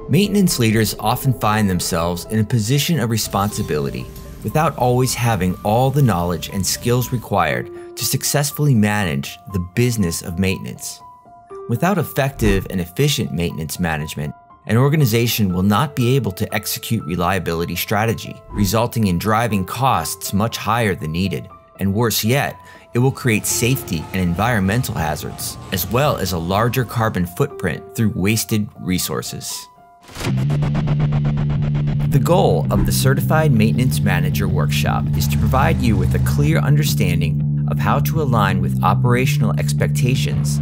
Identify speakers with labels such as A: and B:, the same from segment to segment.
A: Maintenance leaders often find themselves in a position of responsibility without always having all the knowledge and skills required to successfully manage the business of maintenance. Without effective and efficient maintenance management, an organization will not be able to execute reliability strategy, resulting in driving costs much higher than needed. And worse yet, it will create safety and environmental hazards, as well as a larger carbon footprint through wasted resources. The goal of the Certified Maintenance Manager Workshop is to provide you with a clear understanding of how to align with operational expectations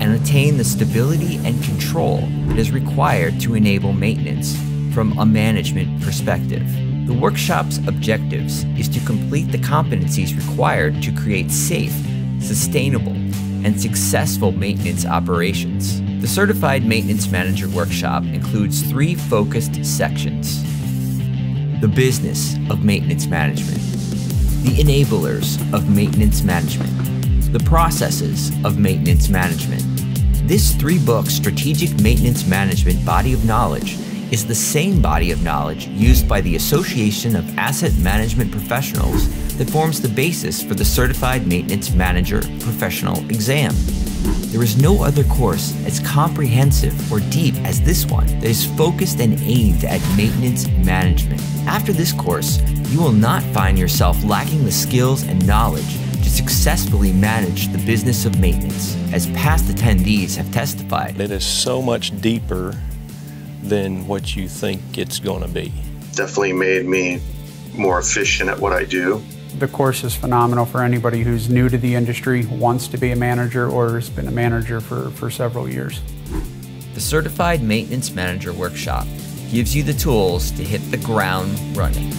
A: and attain the stability and control that is required to enable maintenance from a management perspective. The workshop's objectives is to complete the competencies required to create safe, sustainable, and successful maintenance operations. The Certified Maintenance Manager Workshop includes 3 focused sections: the business of maintenance management, the enablers of maintenance management, the processes of maintenance management. This 3-book strategic maintenance management body of knowledge is the same body of knowledge used by the Association of Asset Management Professionals that forms the basis for the Certified Maintenance Manager Professional exam. There is no other course as comprehensive or deep as this one that is focused and aimed at maintenance management. After this course, you will not find yourself lacking the skills and knowledge to successfully manage the business of maintenance, as past attendees have testified.
B: It is so much deeper than what you think it's going to be.
C: Definitely made me more efficient at what I do.
D: The course is phenomenal for anybody who's new to the industry, wants to be a manager, or has been a manager for several years.
A: The Certified Maintenance Manager Workshop gives you the tools to hit the ground running.